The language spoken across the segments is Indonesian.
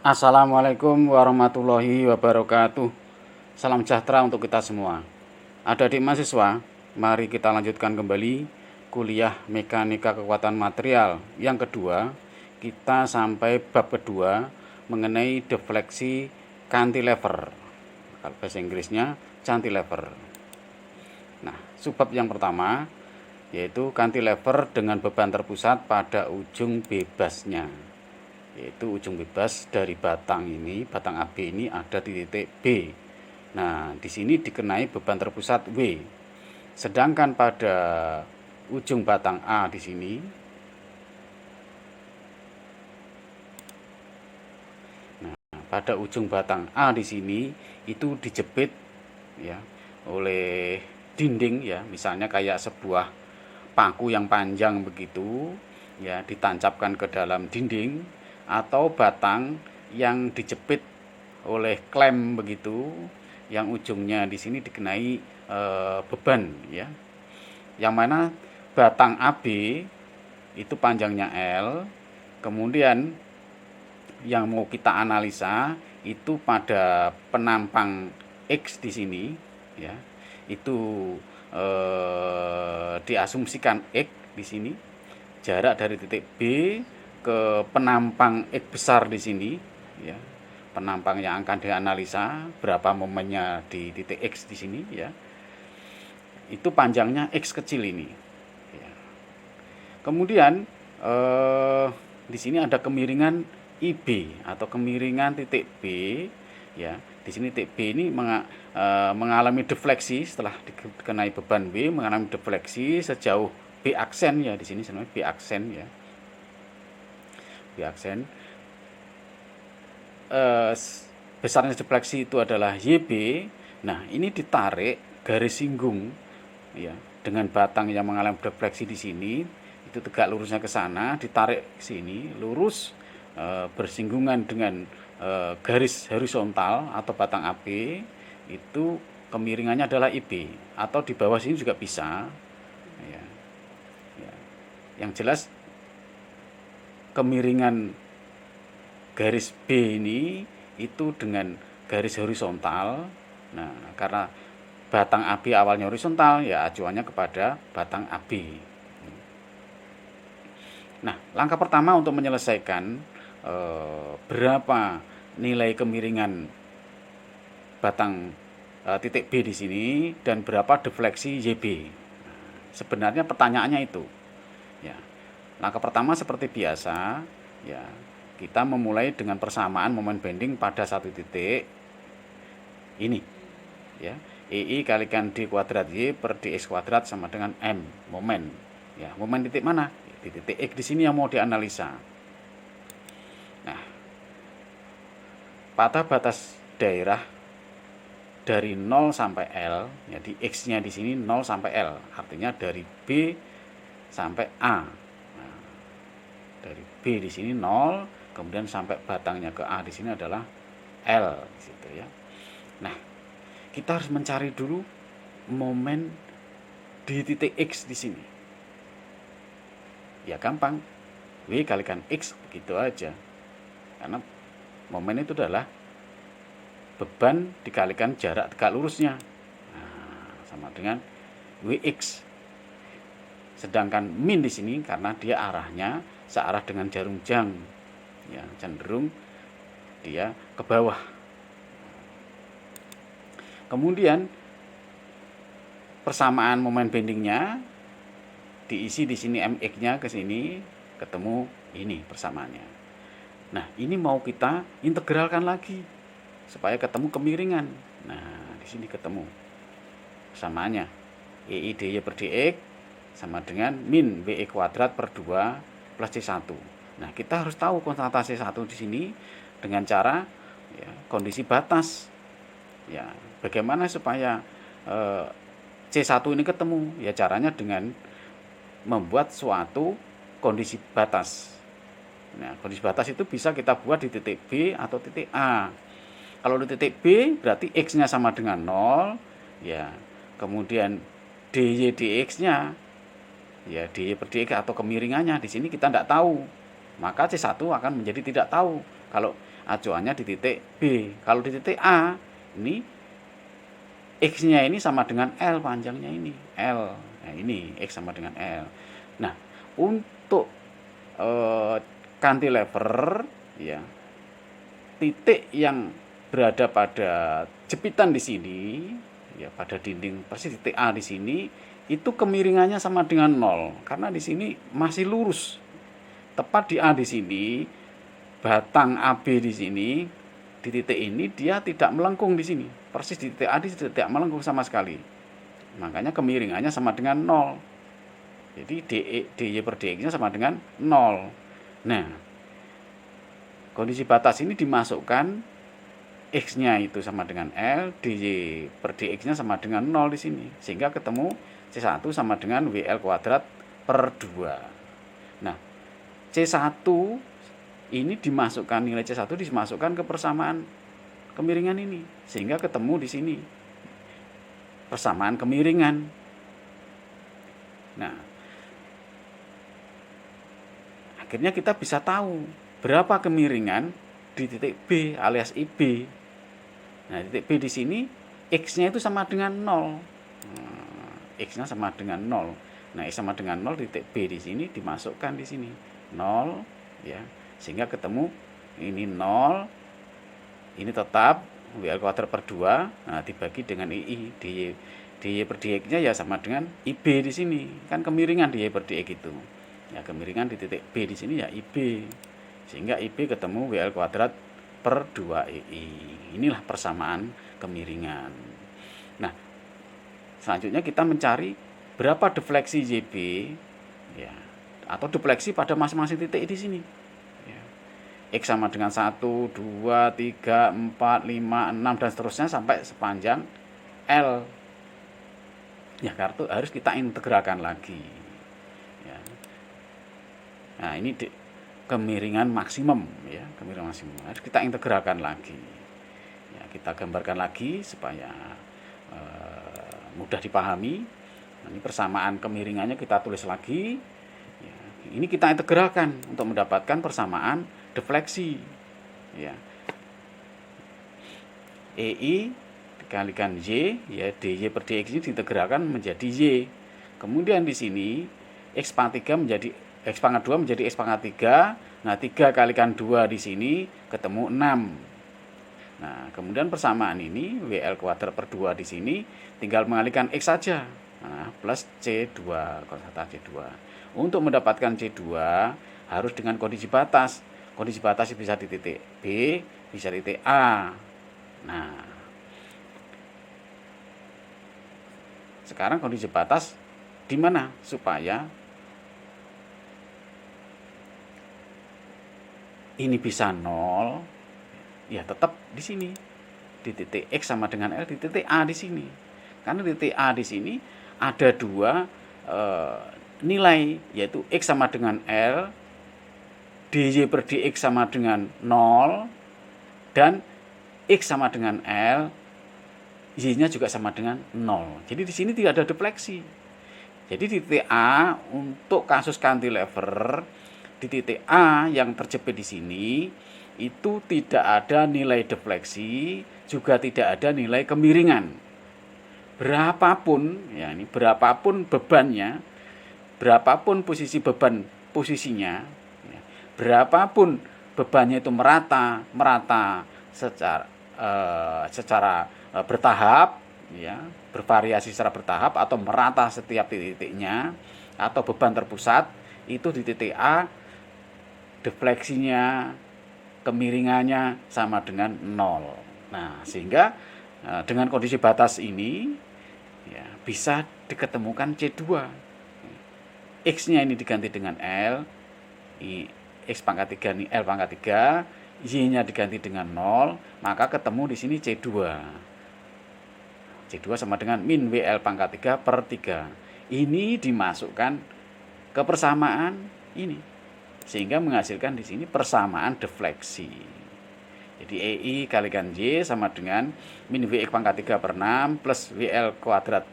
Assalamualaikum warahmatullahi wabarakatuh. Salam sejahtera untuk kita semua. Adik-adik mahasiswa, mari kita lanjutkan kembali kuliah mekanika kekuatan material yang kedua. Kita sampai bab kedua mengenai defleksi cantilever. Kalau bahasa Inggrisnya cantilever. Nah, subbab yang pertama yaitu cantilever dengan beban terpusat pada ujung bebasnya, yaitu ujung bebas dari batang ini, batang AB ini ada di titik B. Nah, di sini dikenai beban terpusat W. Sedangkan pada ujung batang A di sini, nah, pada ujung batang A di sini itu dijepit ya oleh dinding ya, misalnya kayak sebuah paku yang panjang begitu ya, ditancapkan ke dalam dinding, atau batang yang dijepit oleh klem begitu, yang ujungnya di sini dikenai beban ya, yang mana batang AB itu panjangnya L, kemudian yang mau kita analisa itu pada penampang X di sini ya, itu diasumsikan X di sini, jarak dari titik B ke penampang X besar di sini ya, penampang yang akan dianalisa berapa momennya di titik X di sini ya, itu panjangnya X kecil ini ya. Kemudian di sini ada kemiringan IB atau kemiringan titik B ya. Di sini titik B ini mengalami defleksi setelah dikenai beban B, mengalami defleksi sejauh B aksen ya, di sini sebenarnya B aksen ya. B aksen. Besarnya defleksi itu adalah YB. Nah, ini ditarik garis singgung ya dengan batang yang mengalami defleksi di sini, itu tegak lurusnya ke sana, ditarik ke sini lurus bersinggungan dengan garis horizontal atau batang AB, itu kemiringannya adalah IB, atau di bawah sini juga bisa ya. Ya. Yang jelas kemiringan garis B ini itu dengan garis horizontal. Nah, karena batang AB awalnya horizontal ya, acuannya kepada batang AB. Nah, langkah pertama untuk menyelesaikan berapa nilai kemiringan batang titik B di sini dan berapa defleksi YB. Sebenarnya pertanyaannya itu ya. Langkah pertama seperti biasa ya, kita memulai dengan persamaan momen bending pada satu titik ini ya. EI kalikan D kuadrat Y per DX kuadrat sama dengan M momen ya. Momen titik mana? Di titik X di sini yang mau dianalisa. Nah, pada batas daerah dari 0 sampai L ya, di X-nya di sini 0 sampai L, artinya dari B sampai A. Nah, dari B di sini 0, kemudian sampai batangnya ke A di sini adalah L gitu ya. Nah, kita harus mencari dulu momen di titik X di sini. Ya gampang, W kalikan X begitu aja. Karena momen itu adalah beban dikalikan jarak tegak lurusnya. Nah, sama dengan Wx. Sedangkan min di sini karena dia arahnya searah dengan jarum jang. Ya, cenderung dia ke bawah. Kemudian persamaan momen bendingnya diisi di sini mx-nya ke sini, ketemu ini persamaannya. Nah, ini mau kita integralkan lagi supaya ketemu kemiringan. Nah, di sini ketemu persamaannya. EI dy per dx sama dengan min WE kuadrat per 2 plus C1. Nah, kita harus tahu konstanta C1 di sini dengan cara ya, kondisi batas. Ya, bagaimana supaya C1 ini ketemu? Ya, caranya dengan membuat suatu kondisi batas. Nah, kondisi batas itu bisa kita buat di titik B atau titik A. Kalau di titik B berarti X-nya sama dengan 0 ya. Kemudian dy dx-nya ya, dy per dx atau kemiringannya di sini kita tidak tahu. Maka C1 akan menjadi tidak tahu Kalau acuannya di titik B. Kalau di titik A, ini X-nya ini sama dengan L panjangnya ini. L. Nah, ini X sama dengan L. Nah, untuk cantilever ya, titik yang berada pada jepitan di sini ya, pada dinding persis titik A di sini, itu kemiringannya sama dengan 0 karena di sini masih lurus. Tepat di A di sini, batang AB di sini, di titik ini dia tidak melengkung di sini. Persis di titik A di sini tidak melengkung sama sekali. Makanya kemiringannya sama dengan 0. Jadi DY per DX-nya sama dengan 0. Nah, kondisi batas ini dimasukkan, X-nya itu sama dengan L, DY per DX-nya sama dengan 0 di sini. Sehingga ketemu C1 sama dengan WL kuadrat per 2. Nah, C1 ini dimasukkan, nilai C1 dimasukkan ke persamaan kemiringan ini. Sehingga ketemu di sini persamaan kemiringan. Nah, akhirnya kita bisa tahu berapa kemiringan di titik B alias IB. Nah, titik B di sini X-nya itu sama dengan 0. X-nya sama dengan 0. Nah, X sama dengan 0 titik B di sini dimasukkan di sini 0 ya. Sehingga ketemu ini 0. Ini tetap WL kuadrat per 2. Nah, dibagi dengan II. DY per DX-nya ya sama dengan IB di sini. Kan kemiringan DY per DX itu. Ya, kemiringan di titik B di sini ya IB. Sehingga IB ketemu WL kuadrat per 2II. Inilah persamaan kemiringan. Nah, selanjutnya kita mencari berapa defleksi YB ya, atau defleksi pada masing-masing titik di sini. Ya. X sama dengan 1, 2, 3, 4, 5, 6 dan seterusnya sampai sepanjang L. Ya, kartu harus kita integralkan lagi. Ya. Nah, ini kemiringan maksimum ya, kemiringan maksimum harus kita integralkan lagi ya, kita gambarkan lagi supaya mudah dipahami. Nah, ini persamaan kemiringannya kita tulis lagi ya, ini kita integralkan untuk mendapatkan persamaan defleksi ya. EI dikalikan Y ya, DY per DX ini diintegralkan menjadi Y. Kemudian di sini X pangkat 3 menjadi X pangkat 2 menjadi X pangkat 3. Nah, 3 kalikan 2 di sini ketemu 6. Nah, kemudian persamaan ini WL kuadrat per 2 di sini tinggal mengalihkan X saja. Nah, plus C2, konstan C2. Untuk mendapatkan C2 harus dengan kondisi batas. Kondisi batas bisa di titik B, bisa di titik A. Nah, sekarang kondisi batas di mana supaya ini bisa 0, ya tetap di sini. Di titik X sama dengan L, di titik A di sini. Karena di titik A di sini ada dua nilai, yaitu X sama dengan L, DY per DX sama dengan 0, dan X sama dengan L, Y-nya juga sama dengan 0. Jadi di sini tidak ada defleksi. Jadi di titik A untuk kasus cantilever, di titik A yang terjepit di sini itu tidak ada nilai defleksi, juga tidak ada nilai kemiringan. Berapapun ya, ini berapapun bebannya, berapapun posisi beban posisinya, ya, berapapun bebannya itu merata secara bertahap ya, bervariasi secara bertahap atau merata setiap titik-titiknya, atau beban terpusat, itu di titik A defleksinya, kemiringannya sama dengan 0. Nah, sehingga dengan kondisi batas ini ya, bisa diketemukan C2. X-nya ini diganti dengan L, X pangkat 3 ini L pangkat 3, Y-nya diganti dengan 0, maka ketemu di sini C2. C2 sama dengan min WL pangkat 3 per 3. Ini dimasukkan ke persamaan ini, sehingga menghasilkan di sini persamaan defleksi. Jadi EI kalikan Y sama dengan min WX pangkat 3 per 6 plus WL kuadrat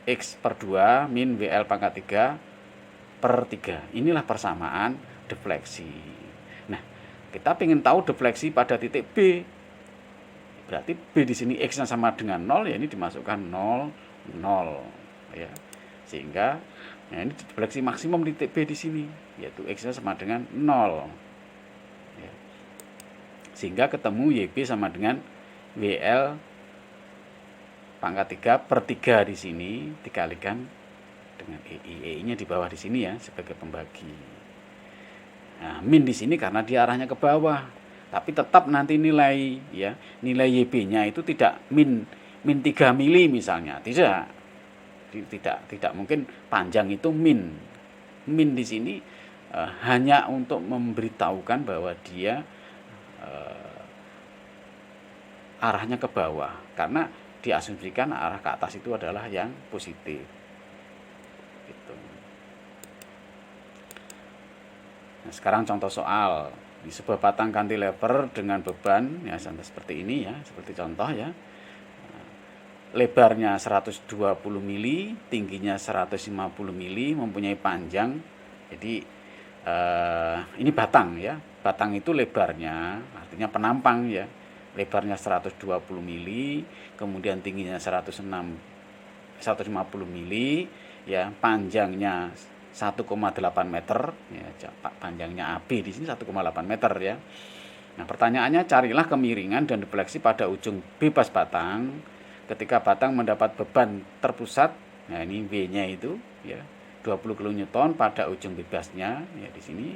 X per 2 min WL pangkat 3 per 3. Inilah persamaan defleksi. Nah, kita ingin tahu defleksi pada titik B. Berarti B di sini X-nya sama dengan 0, ya ini dimasukkan 0, 0. Ya. Sehingga ini defleksi maksimum di titik B di sini, yaitu X-nya sama dengan 0. Ya. Sehingga ketemu YB sama dengan WL pangkat 3 per 3 di sini dikalikan dengan EI. EI-nya di bawah di sini ya sebagai pembagi. Nah, min di sini karena dia arahnya ke bawah. Tapi tetap nanti nilai YB-nya itu tidak min 3 mili misalnya. Tidak mungkin panjang itu min. Min di sini hanya untuk memberitahukan bahwa dia arahnya ke bawah, karena diasumsikan arah ke atas itu adalah yang positif. Gitu. Nah, sekarang contoh soal di sebuah batang cantilever dengan beban ya seperti ini ya, seperti contoh ya. Lebarnya 120 mili, tingginya 150 mili, mempunyai panjang. Jadi ini batang ya. Batang itu lebarnya artinya penampang ya. Lebarnya 120 mili, kemudian tingginya 150 mili, ya, panjangnya 1,8 meter, ya, panjangnya AB di sini 1,8 meter ya. Nah, pertanyaannya carilah kemiringan dan defleksi pada ujung bebas batang ketika batang mendapat beban terpusat. Nah, ini W-nya itu ya 20 kN pada ujung bebasnya ya di sini.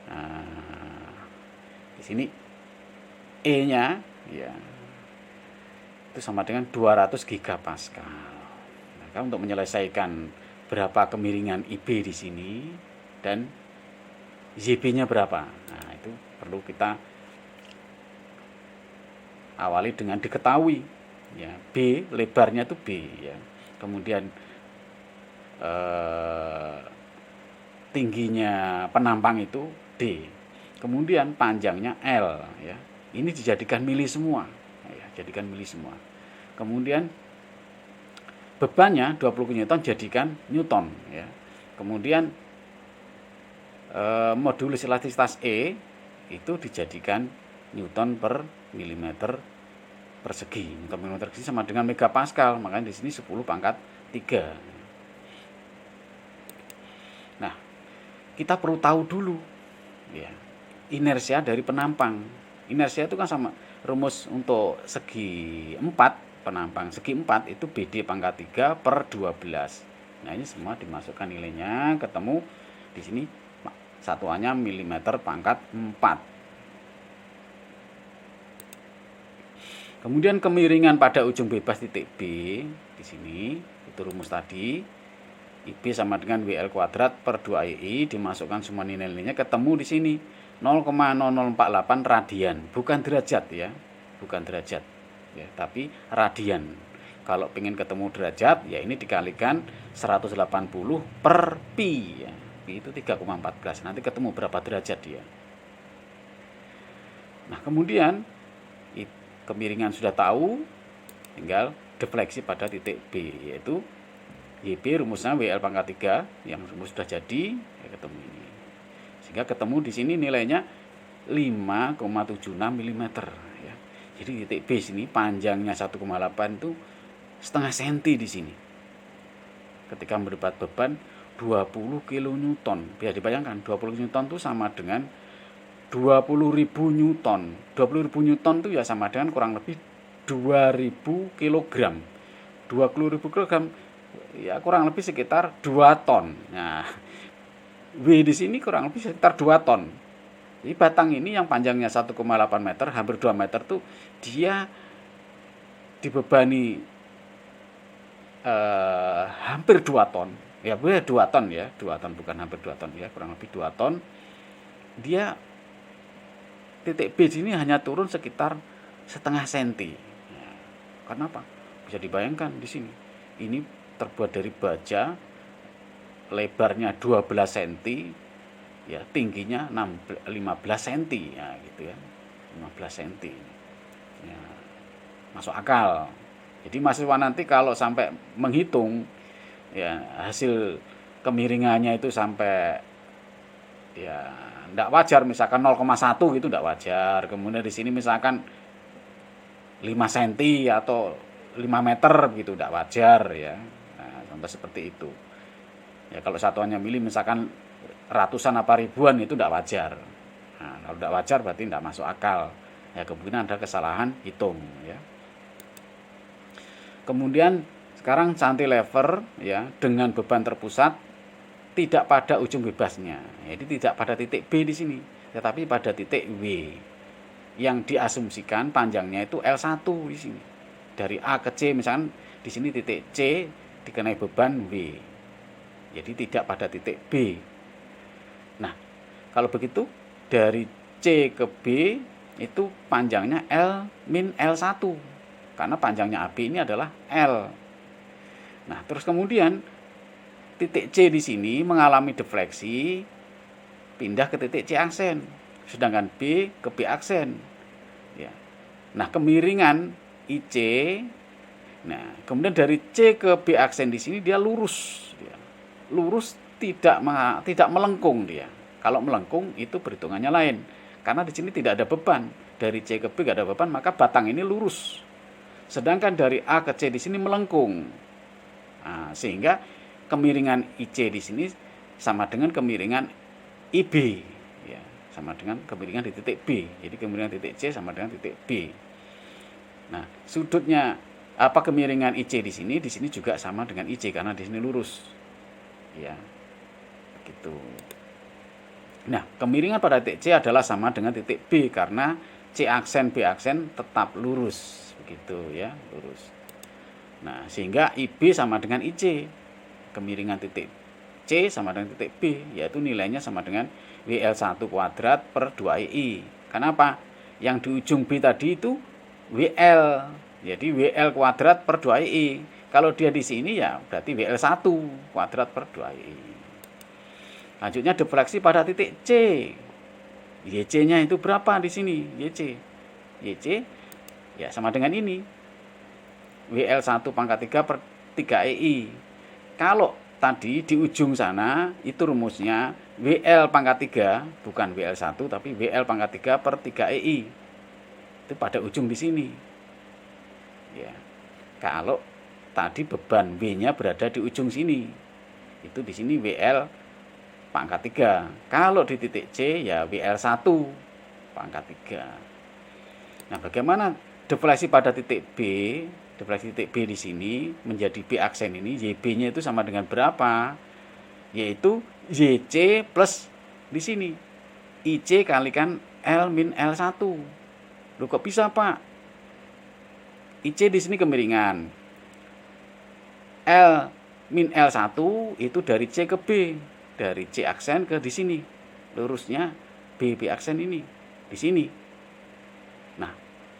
Nah, di sini E-nya ya itu sama dengan 200 gigapascal. Maka untuk menyelesaikan berapa kemiringan IB di sini dan ZB-nya berapa, nah itu perlu kita awali dengan diketahui ya, B lebarnya itu B ya, kemudian tingginya penampang itu D, kemudian panjangnya L ya. Ini dijadikan mili semua, ya, jadikan mili semua. Kemudian bebannya 20 kN jadikan Newton, ya. Kemudian modulus elastisitas E itu dijadikan Newton per milimeter persegi. Newton per milimeter persegi sama dengan megapascal, makanya di sini 10 pangkat 3. Nah, kita perlu tahu dulu, ya, inersia dari penampang. Inersia itu kan sama rumus untuk segi 4 penampang. Segi 4 itu BD pangkat 3 per 12. Nah, ini semua dimasukkan nilainya, ketemu di sini satuannya milimeter pangkat 4. Kemudian kemiringan pada ujung bebas titik B di sini itu rumus tadi. IB sama dengan WL kuadrat per 2EI, dimasukkan semua nilai-nilainya, ketemu di sini 0,0048 radian, bukan derajat ya, bukan derajat ya, tapi radian. Kalau pengen ketemu derajat ya ini dikalikan 180 per pi ya. Pi itu 3,14. Nanti ketemu berapa derajat dia. Nah, kemudian kemiringan sudah tahu, tinggal defleksi pada titik B, yaitu YB rumusnya WL pangkat 3 yang rumus sudah jadi ya, ketemu ini. Sehingga ketemu di sini nilainya 5,76 mm ya. Jadi titik B sini panjangnya 1,8 itu setengah senti di sini. Ketika mendapat beban 20 kN. Bisa dibayangkan 20 Newton itu sama dengan 20.000 Newton. 20.000 Newton itu ya sama dengan kurang lebih 2.000 kg. 20.000 kg ya kurang lebih sekitar 2 ton. Nah, W di sini kurang lebih sekitar 2 ton. Jadi batang ini yang panjangnya 1,8 meter, hampir 2 meter tuh dia dibebani hampir 2 ton. Ya, 2 ton ya, 2 ton bukan hampir 2 ton ya, kurang lebih 2 ton. Dia titik B sini hanya turun sekitar setengah senti. Nah, kenapa? Bisa dibayangkan di sini. Ini terbuat dari baja, lebarnya 12 cm ya, tingginya 15 cm ya gitu ya, 15 cm ya, masuk akal. Jadi mahasiswa nanti kalau sampai menghitung ya hasil kemiringannya itu sampai ya tidak wajar misalkan 0,1 gitu tidak wajar. Kemudian di sini misalkan 5 cm atau 5 meter gitu tidak wajar ya. Nah, sampai seperti itu. Ya kalau satuannya mili misalkan ratusan apa ribuan itu tidak wajar. Nah, kalau tidak wajar berarti tidak masuk akal. Ya kemungkinan ada kesalahan hitung ya. Kemudian sekarang cantilever ya dengan beban terpusat tidak pada ujung bebasnya. Jadi tidak pada titik B di sini, tetapi pada titik W. Yang diasumsikan panjangnya itu L1 di sini. Dari A ke C misalkan di sini titik C dikenai beban W. Jadi tidak pada titik B. Nah, kalau begitu dari C ke B itu panjangnya L min L1. Karena panjangnya AB ini adalah L. Nah, terus kemudian titik C di sini mengalami defleksi pindah ke titik C aksen, sedangkan B ke B aksen. Ya. Nah, kemiringan IC, nah kemudian dari C ke B aksen di sini dia lurus, ya. Lurus tidak melengkung dia. Kalau melengkung itu perhitungannya lain, karena di sini tidak ada beban. Dari C ke B tidak ada beban, maka batang ini lurus. Sedangkan dari A ke C di sini melengkung. Nah, sehingga kemiringan IC di sini sama dengan kemiringan IB, ya, sama dengan kemiringan di titik B. Jadi kemiringan titik C sama dengan titik B. Nah, sudutnya kemiringan IC di sini juga sama dengan IC karena di sini lurus. Ya. Begitu. Nah, kemiringan pada titik C adalah sama dengan titik B karena C aksen B aksen tetap lurus, begitu ya, lurus. Nah, sehingga IB sama dengan IC. Kemiringan titik C sama dengan titik B, yaitu nilainya sama dengan WL1 kuadrat per 2EI. Kenapa? Yang di ujung B tadi itu WL. Jadi WL kuadrat per 2EI. Kalau dia di sini ya berarti WL1 kuadrat per 2EI. Lanjutnya defleksi pada titik C. YC-nya itu berapa di sini? YC ya sama dengan ini. WL1 pangkat 3 per 3EI. Kalau tadi di ujung sana itu rumusnya WL pangkat 3 bukan WL1 tapi WL pangkat 3 per 3EI. Itu pada ujung di sini. Ya. Kalau tadi beban W-nya berada di ujung sini. Itu di sini WL pangkat 3. Kalau di titik C ya WL1 pangkat 3. Nah, bagaimana defleksi pada titik B? Defleksi titik B di sini menjadi B aksen ini, YB-nya itu sama dengan berapa? Yaitu YC plus di sini IC kalikan L min L1. Loh kok bisa, Pak? IC di sini kemiringan. L min L1 itu dari C ke B, dari C aksen ke di sini. Lurusnya B aksen ini di sini. Nah,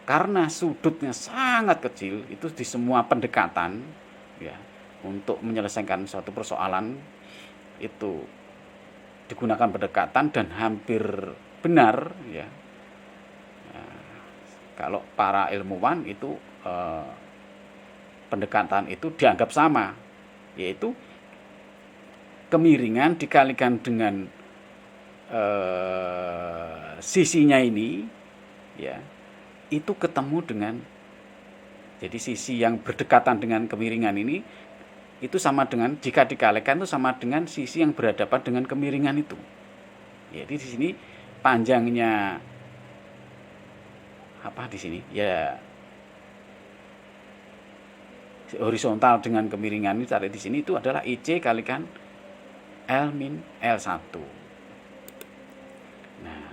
karena sudutnya sangat kecil, itu di semua pendekatan ya, untuk menyelesaikan suatu persoalan itu digunakan pendekatan dan hampir benar ya. Kalau para ilmuwan itu pendekatan itu dianggap sama, yaitu kemiringan dikalikan dengan sisinya ini ya, itu ketemu dengan, jadi sisi yang berdekatan dengan kemiringan ini itu sama dengan, jika dikalikan itu sama dengan sisi yang berhadapan dengan kemiringan itu. Jadi di sini panjangnya apa di sini ya, horizontal dengan kemiringan ini cari di sini itu adalah IC kalikan L min L1. Nah,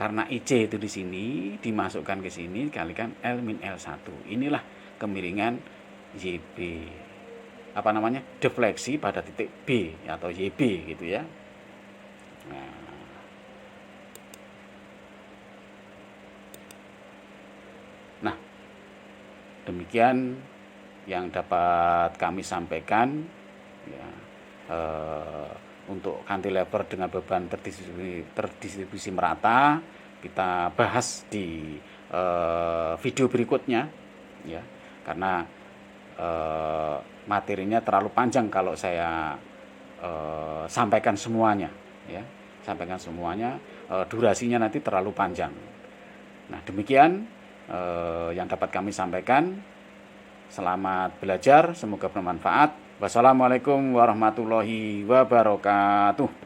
karena IC itu di sini dimasukkan ke sini kalikan L min L1. Inilah kemiringan YB. Apa namanya? Defleksi pada titik B atau YB gitu ya. Nah, demikian yang dapat kami sampaikan ya, untuk cantilever dengan beban terdistribusi merata kita bahas di video berikutnya ya, karena materinya terlalu panjang kalau saya sampaikan semuanya ya. sampaikan semuanya, durasinya nanti terlalu panjang. Nah, demikian yang dapat kami sampaikan. Selamat belajar, semoga bermanfaat. Wassalamualaikum warahmatullahi wabarakatuh.